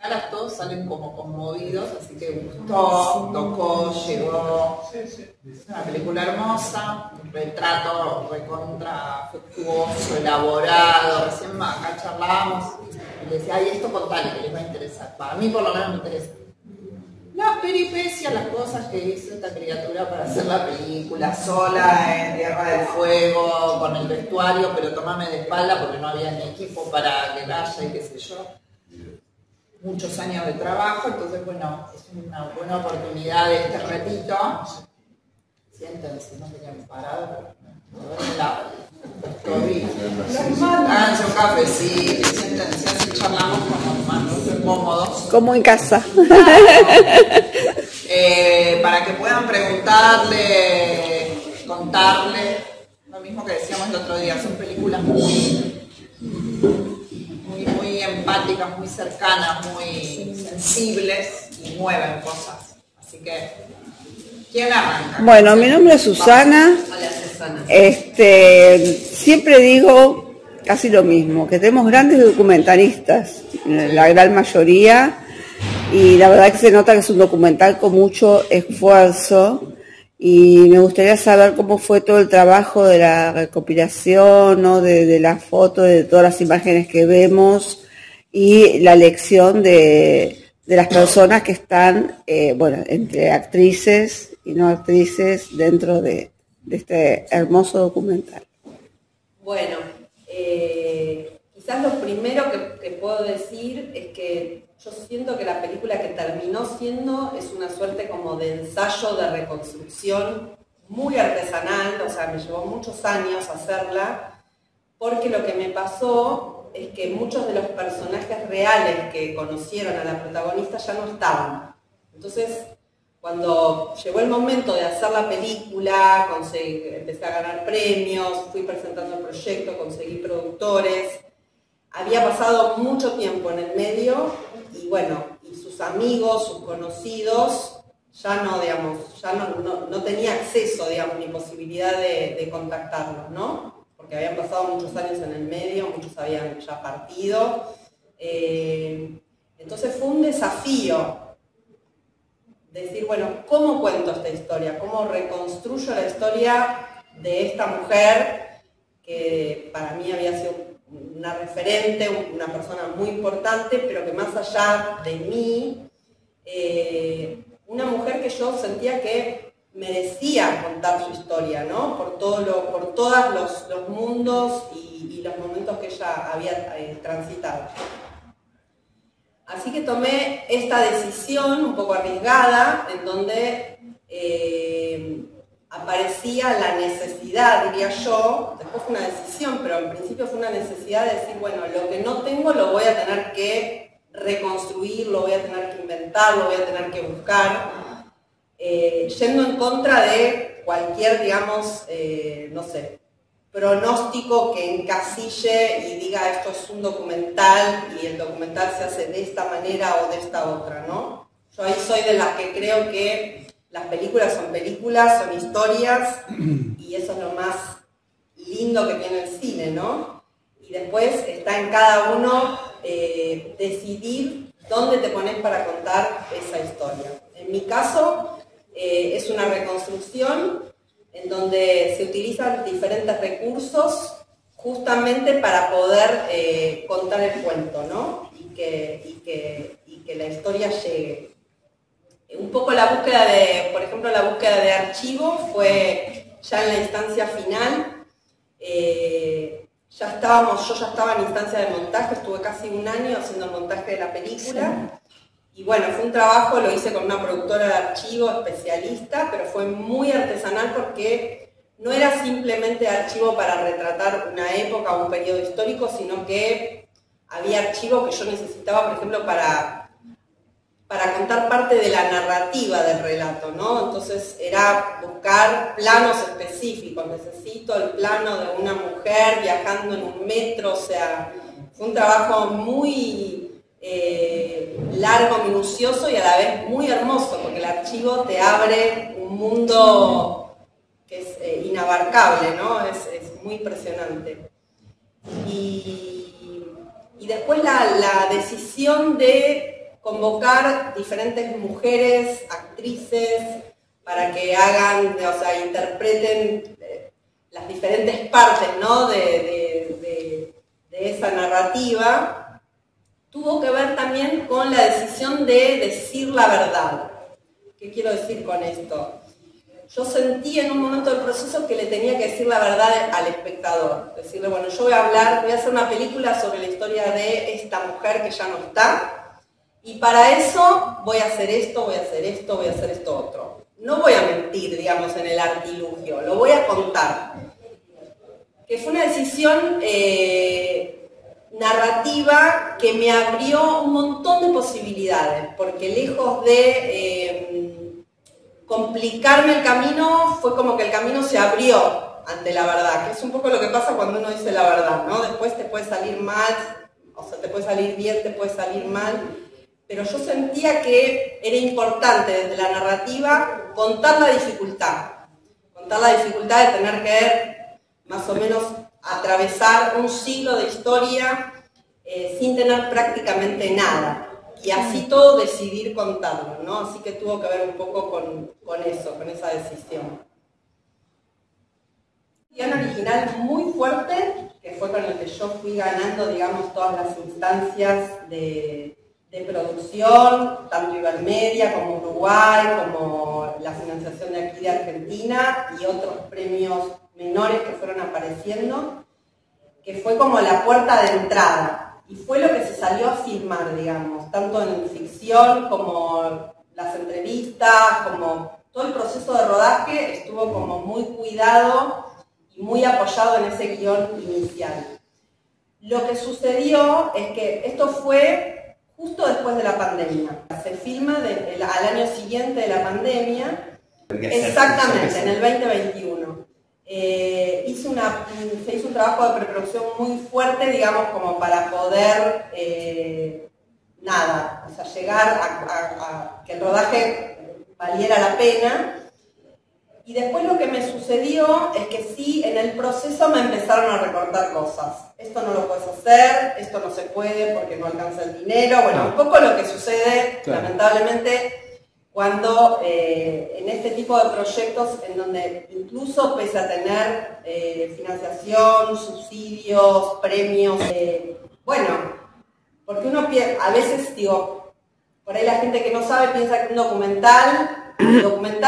caras todos salen como conmovidos, así que gustó, tocó, llegó. Es una película hermosa, un retrato recontra afectuoso, elaborado. Recién acá charlábamos y le decía, ay, esto contale que les va a interesar. Para mí por lo menos me interesa. Las peripecias, las cosas que hizo esta criatura para hacer la película, sola en Tierra del Fuego, con el vestuario, pero tomame de espalda porque no había ni equipo para que vaya y qué sé yo. Muchos años de trabajo, entonces bueno, es una buena oportunidad de este ratito. Siéntense, no se queden parados, háganse un cafecito, siéntense, así charlamos como más cómodos. Como en casa. Para que puedan preguntarle, contarle, lo mismo que decíamos el otro día, son películas muy empáticas, muy cercanas, muy sensibles y mueven cosas. Así que, ¿quién arranca? Bueno, mi nombre es Susana. Hola, Susana. Siempre digo casi lo mismo, que tenemos grandes documentalistas, la gran mayoría, y la verdad que se nota que es un documental con mucho esfuerzo. Y me gustaría saber cómo fue todo el trabajo de la recopilación, ¿no? de las fotos, de todas las imágenes que vemos y la elección de las personas que están, entre actrices y no actrices dentro de este hermoso documental. Bueno, quizás lo primero que puedo decir es que yo siento que la película que terminó siendo es una suerte como de ensayo de reconstrucción muy artesanal, o sea, me llevó muchos años hacerla, porque lo que me pasó es que muchos de los personajes reales que conocieron a la protagonista ya no estaban. Entonces, cuando llegó el momento de hacer la película, empecé a ganar premios, fui presentando el proyecto, conseguí productores, había pasado mucho tiempo en el medio y bueno, y sus amigos, sus conocidos, ya no, digamos, ya no tenía acceso, digamos, ni posibilidad de contactarlos, ¿no? Porque habían pasado muchos años en el medio, muchos habían ya partido. Entonces fue un desafío decir, bueno, ¿cómo cuento esta historia? ¿Cómo reconstruyo la historia de esta mujer que para mí había sido una referente, una persona muy importante, pero que más allá de mí, una mujer que yo sentía que merecía contar su historia, ¿no? Por todos los mundos y los momentos que ella había transitado. Así que tomé esta decisión un poco arriesgada, en donde aparecía la necesidad, diría yo, después fue una decisión, pero al principio fue una necesidad de decir, bueno, lo que no tengo lo voy a tener que reconstruir, lo voy a tener que inventar, lo voy a tener que buscar, yendo en contra de cualquier, digamos, no sé, pronóstico que encasille y diga esto es un documental y el documental se hace de esta manera o de esta otra, ¿no? Yo ahí soy de las que creo que las películas, son historias y eso es lo más lindo que tiene el cine, ¿no? Y después está en cada uno decidir dónde te pones para contar esa historia. En mi caso es una reconstrucción en donde se utilizan diferentes recursos justamente para poder contar el cuento, ¿no? Y que la historia llegue. Un poco la búsqueda por ejemplo, la búsqueda de archivo fue ya en la instancia final. Yo ya estaba en instancia de montaje, estuve casi un año haciendo el montaje de la película. Y bueno, fue un trabajo, lo hice con una productora de archivo especialista, pero fue muy artesanal porque no era simplemente archivo para retratar una época o un periodo histórico, sino que había archivo que yo necesitaba, por ejemplo, para contar parte de la narrativa del relato, ¿no? Entonces era buscar planos específicos, necesito el plano de una mujer viajando en un metro, o sea, fue un trabajo muy largo, minucioso y a la vez muy hermoso, porque el archivo te abre un mundo que es inabarcable, ¿no? Es muy impresionante. Y después la decisión de convocar diferentes mujeres, actrices, para que hagan, o sea, interpreten las diferentes partes, ¿no?, de esa narrativa, tuvo que ver también con la decisión de decir la verdad. ¿Qué quiero decir con esto? Yo sentí en un momento del proceso que le tenía que decir la verdad al espectador. Decirle, bueno, yo voy a hacer una película sobre la historia de esta mujer que ya no está, y para eso voy a hacer esto, voy a hacer esto, voy a hacer esto otro. No voy a mentir, digamos, en el artilugio, lo voy a contar. Que fue una decisión narrativa que me abrió un montón de posibilidades, porque lejos de complicarme el camino, fue como que el camino se abrió ante la verdad, que es un poco lo que pasa cuando uno dice la verdad, ¿no? Después te puede salir mal, o sea, te puede salir bien, te puede salir mal, pero yo sentía que era importante desde la narrativa contar la dificultad de tener que más o menos atravesar un siglo de historia sin tener prácticamente nada. Y así todo decidir contarlo, ¿no? Así que tuvo que ver un poco con eso, con esa decisión. Guión original muy fuerte, que fue con el que yo fui ganando, digamos, todas las instancias de producción, tanto Ibermedia como Uruguay, como la financiación de aquí de Argentina y otros premios menores que fueron apareciendo, que fue como la puerta de entrada. Y fue lo que se salió a filmar, digamos, tanto en ficción como las entrevistas, como todo el proceso de rodaje estuvo como muy cuidado y muy apoyado en ese guión inicial. Lo que sucedió es que esto fue justo después de la pandemia. Se filma al año siguiente de la pandemia, exactamente, en el 2021. Se hizo un trabajo de preproducción muy fuerte, digamos, como para poder, llegar a que el rodaje valiera la pena. Y después lo que me sucedió es que sí, en el proceso me empezaron a recortar cosas. Esto no lo puedes hacer, esto no se puede porque no alcanza el dinero. Bueno, un poco lo que sucede, claro, lamentablemente, cuando en este tipo de proyectos en donde incluso pese a tener financiación, subsidios, premios, porque uno a veces, digo, por ahí la gente que no sabe piensa que un documental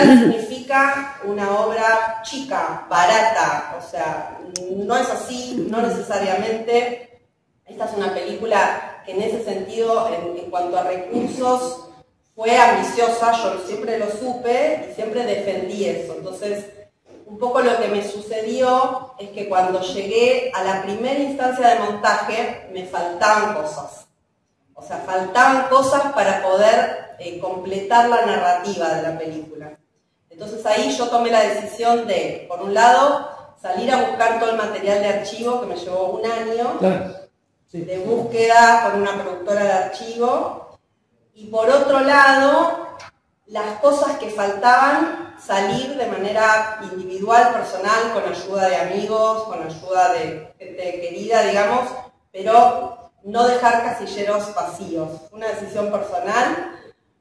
significa una obra chica, barata, o sea, no es así, no necesariamente. Esta es una película que en ese sentido, en cuanto a recursos, fue ambiciosa, yo siempre lo supe y siempre defendí eso. Entonces, un poco lo que me sucedió es que cuando llegué a la primera instancia de montaje, me faltaban cosas. O sea, faltaban cosas para poder completar la narrativa de la película. Entonces ahí yo tomé la decisión de, por un lado, salir a buscar todo el material de archivo, que me llevó un año, claro, sí, de búsqueda con una productora de archivo. Y por otro lado, las cosas que faltaban, salir de manera individual, personal, con ayuda de amigos, con ayuda de gente querida, digamos, pero no dejar casilleros vacíos. Una decisión personal,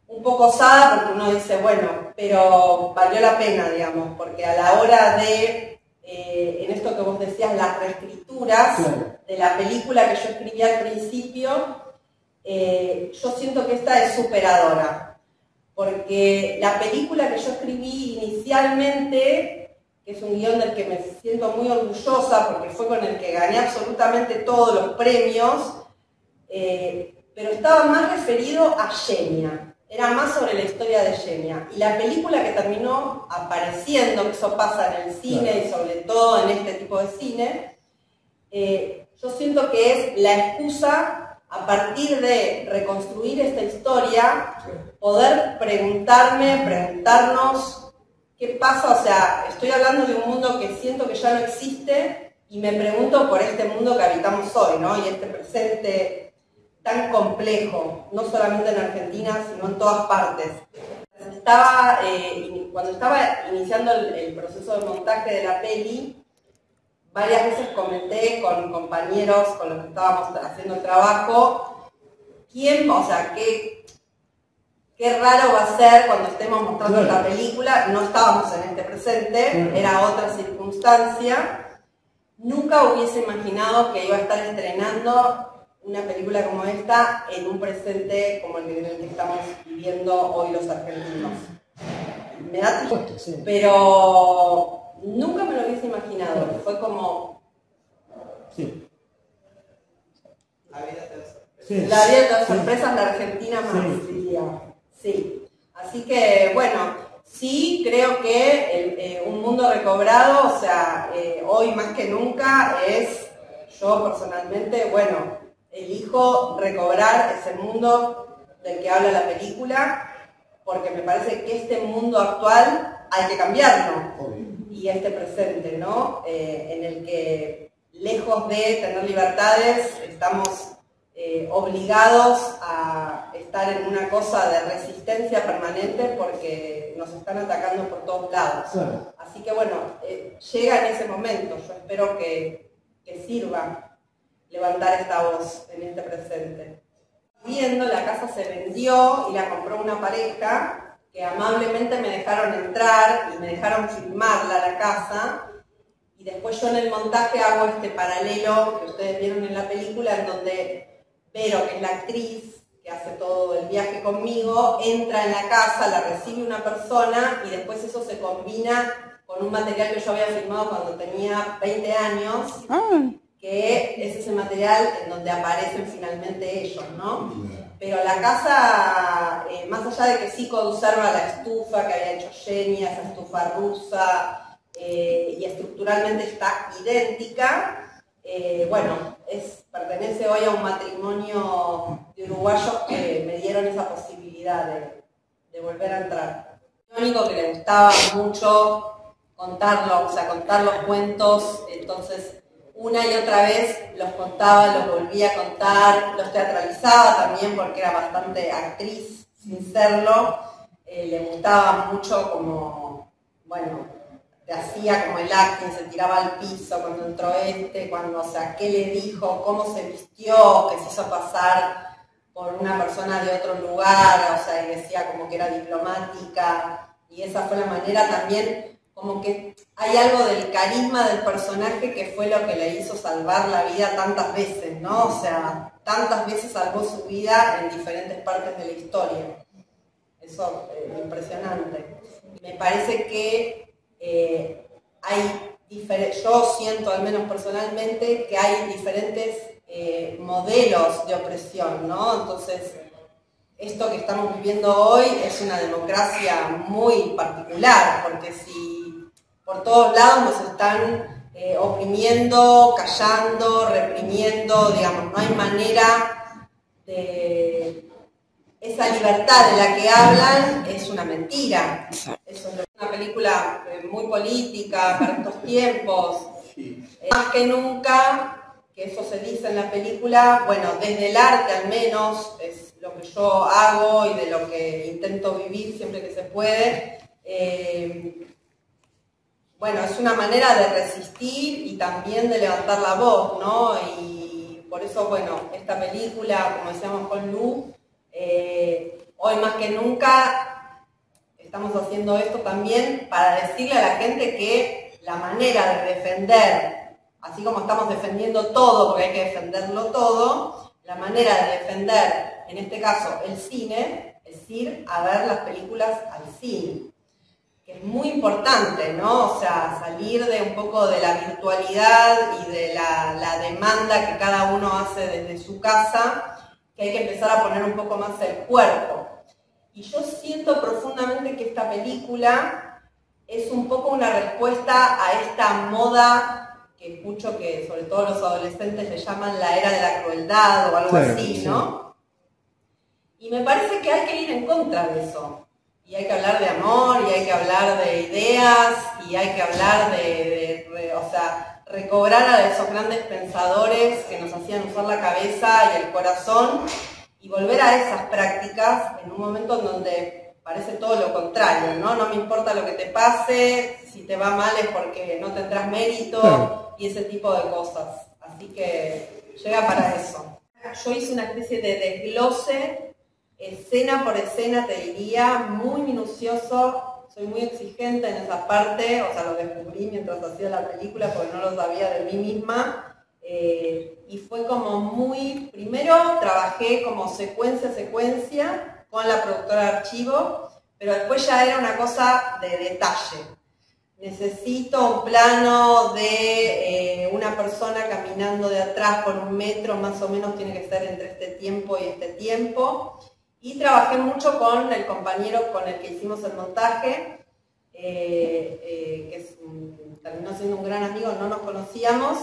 un poco osada, porque uno dice, bueno, pero valió la pena, digamos, porque a la hora de, en esto que vos decías, las reescrituras, claro, de la película que yo escribí al principio, yo siento que esta es superadora, porque la película que yo escribí inicialmente, que es un guión del que me siento muy orgullosa porque fue con el que gané absolutamente todos los premios, pero estaba más referido a Xenia, era más sobre la historia de Xenia. Y la película que terminó apareciendo, que eso pasa en el cine y sobre todo en este tipo de cine, yo siento que es la excusa, a partir de reconstruir esta historia, poder preguntarnos qué pasa. O sea, estoy hablando de un mundo que siento que ya no existe y me pregunto por este mundo que habitamos hoy, ¿no? Y este presente tan complejo, no solamente en Argentina, sino en todas partes. Cuando estaba iniciando el proceso de montaje de la peli, varias veces comenté con compañeros con los que estábamos haciendo el trabajo, qué raro va a ser cuando estemos mostrando esta película. No estábamos en este presente, era otra circunstancia. Nunca hubiese imaginado que iba a estar estrenando una película como esta en un presente como el que estamos viviendo hoy los argentinos. Me da tristeza, sí. Pero nunca me lo hubiese imaginado. Fue como... Sí. La vida te da sorpresas. Sí. La vida de las sorpresas, la Argentina más, diría. Sí. Así que, bueno, sí creo que un mundo recobrado, o sea, hoy más que nunca es, yo personalmente, bueno, elijo recobrar ese mundo del que habla la película, porque me parece que este mundo actual hay que cambiarlo. Y este presente, ¿no? En el que, lejos de tener libertades, estamos obligados a estar en una cosa de resistencia permanente porque nos están atacando por todos lados. Claro. Así que bueno, llega en ese momento. Yo espero que sirva levantar esta voz en este presente. Viendo, la casa se vendió y la compró una pareja que amablemente me dejaron entrar y me dejaron filmarla la casa. Y después yo en el montaje hago este paralelo que ustedes vieron en la película, en donde Vero, que es la actriz que hace todo el viaje conmigo, entra en la casa, la recibe una persona y después eso se combina con un material que yo había filmado cuando tenía 20 años, que es ese material en donde aparecen finalmente ellos, ¿no? Pero la casa, más allá de que sí conserva la estufa que había hecho Jenny, esa estufa rusa, y estructuralmente está idéntica, bueno, pertenece hoy a un matrimonio de uruguayos que me dieron esa posibilidad de volver a entrar. Lo único que le gustaba mucho contarlo, o sea, contar los cuentos, entonces una y otra vez los contaba, los volvía a contar, los teatralizaba también porque era bastante actriz sin serlo, le gustaba mucho como, bueno, hacía como el acting, se tiraba al piso cuando entró cuando, o sea, qué le dijo, cómo se vistió, que se hizo pasar por una persona de otro lugar, o sea, y decía como que era diplomática, y esa fue la manera también, como que hay algo del carisma del personaje que fue lo que le hizo salvar la vida tantas veces, ¿no? O sea, tantas veces salvó su vida en diferentes partes de la historia. Eso es impresionante. Me parece que yo siento, al menos personalmente, que hay diferentes modelos de opresión, ¿no? Entonces, esto que estamos viviendo hoy es una democracia muy particular, porque si por todos lados nos están oprimiendo, callando, reprimiendo, digamos, no hay manera de... Esa libertad de la que hablan es una mentira. Eso es una película muy política para estos tiempos. Más que nunca, que eso se dice en la película, bueno, desde el arte al menos, es lo que yo hago y de lo que intento vivir siempre que se puede. Bueno, es una manera de resistir y también de levantar la voz, ¿no? Y por eso, bueno, esta película, como decíamos con Lu, hoy más que nunca estamos haciendo esto también para decirle a la gente que la manera de defender, así como estamos defendiendo todo, porque hay que defenderlo todo, la manera de defender, en este caso, el cine, es ir a ver las películas al cine, que es muy importante, ¿no? O sea, salir de un poco de la virtualidad y de la demanda que cada uno hace desde su casa, que hay que empezar a poner un poco más el cuerpo. Y yo siento profundamente que esta película es un poco una respuesta a esta moda que escucho que sobre todo los adolescentes le llaman la era de la crueldad o algo así, ¿no? Y me parece que hay que ir en contra de eso. Y hay que hablar de amor, y hay que hablar de ideas, y hay que hablar o sea, recobrar a esos grandes pensadores que nos hacían usar la cabeza y el corazón y volver a esas prácticas en un momento en donde parece todo lo contrario, ¿no? No me importa lo que te pase, si te va mal es porque no tendrás mérito y ese tipo de cosas. Así que llega para eso. Yo hice una especie de desglose escena por escena, te diría, muy minucioso. Soy muy exigente en esa parte, o sea, lo descubrí mientras hacía la película porque no lo sabía de mí misma. Y fue como muy, primero trabajé como secuencia a secuencia con la productora de archivo, pero después ya era una cosa de detalle. Necesito un plano de una persona caminando de atrás por 1 metro, más o menos tiene que ser entre este tiempo y este tiempo. Y trabajé mucho con el compañero con el que hicimos el montaje, que terminó siendo un gran amigo, no nos conocíamos,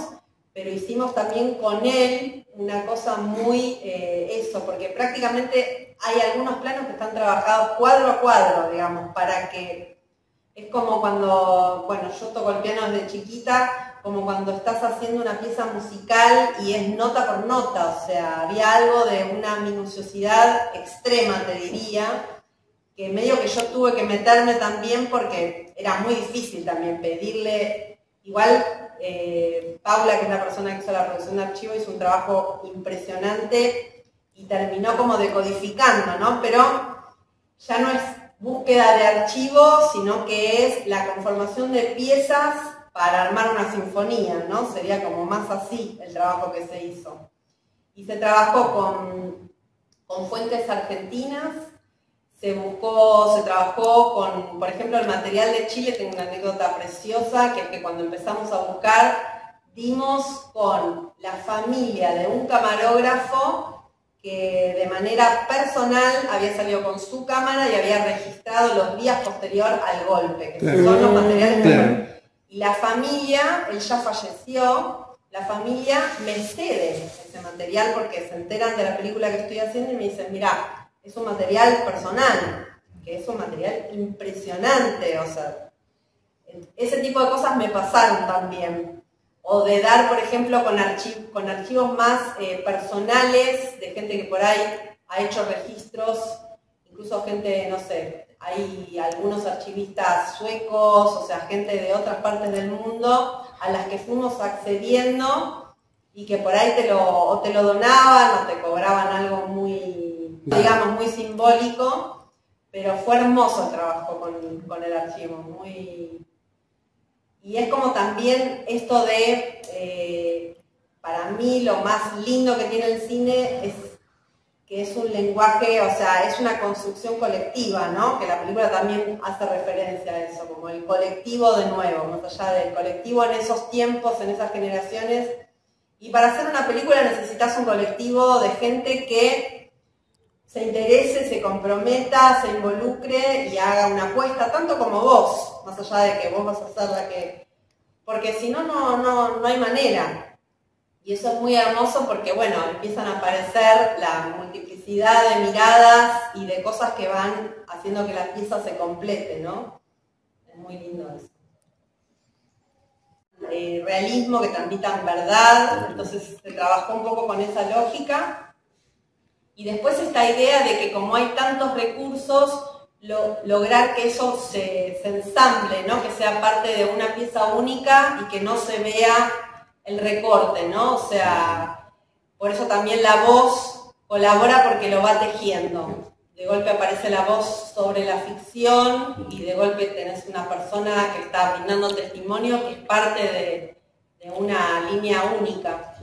pero hicimos también con él una cosa muy eso, porque prácticamente hay algunos planos que están trabajados cuadro a cuadro, digamos, para que es como cuando, bueno, yo toco el piano desde chiquita, como cuando estás haciendo una pieza musical y es nota por nota, o sea, había algo de una minuciosidad extrema, te diría, que medio que yo tuve que meterme también porque era muy difícil también pedirle, igual Paula, que es la persona que hizo la producción de archivo, hizo un trabajo impresionante y terminó como decodificando, ¿no? Pero ya no es búsqueda de archivos, sino que es la conformación de piezas para armar una sinfonía, ¿no? Sería como más así el trabajo que se hizo. Y se trabajó con fuentes argentinas, se trabajó con, por ejemplo, el material de Chile. Tengo una anécdota preciosa, que es que cuando empezamos a buscar, dimos con la familia de un camarógrafo que de manera personal había salido con su cámara y había registrado los días posterior al golpe, que son los materiales que... Y la familia, él ya falleció, la familia me cede ese material porque se enteran de la película que estoy haciendo y me dicen, mira, es un material personal, que es un material impresionante, o sea, ese tipo de cosas me pasaron también. O de dar, por ejemplo, con archivos más personales, de gente que por ahí ha hecho registros, incluso gente, no sé, hay algunos archivistas suecos, o sea, gente de otras partes del mundo, a las que fuimos accediendo y que por ahí te lo donaban o te cobraban algo muy, digamos, muy simbólico, pero fue hermoso el trabajo con el archivo, muy... Y es como también esto de, para mí lo más lindo que tiene el cine es que es un lenguaje, o sea, es una construcción colectiva, ¿no? Que la película también hace referencia a eso, como el colectivo de nuevo, más allá del colectivo en esos tiempos, en esas generaciones. Y para hacer una película necesitas un colectivo de gente que se interese, se comprometa, se involucre y haga una apuesta, tanto como vos, más allá de que vos vas a hacer la que... Porque si no, no hay manera. Y eso es muy hermoso porque, bueno, empiezan a aparecer la multiplicidad de miradas y de cosas que van haciendo que la pieza se complete, ¿no? Es muy lindo eso. Realismo que transmitan verdad, entonces se trabajó un poco con esa lógica. Y después esta idea de que como hay tantos recursos, lograr que eso se ensamble, ¿no? Que sea parte de una pieza única y que no se vea el recorte, ¿no? O sea, por eso también la voz colabora porque lo va tejiendo. De golpe aparece la voz sobre la ficción y de golpe tenés una persona que está brindando testimonio que es parte de una línea única.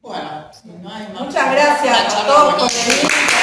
Bueno, si no hay más... Muchas gracias a todos por venir.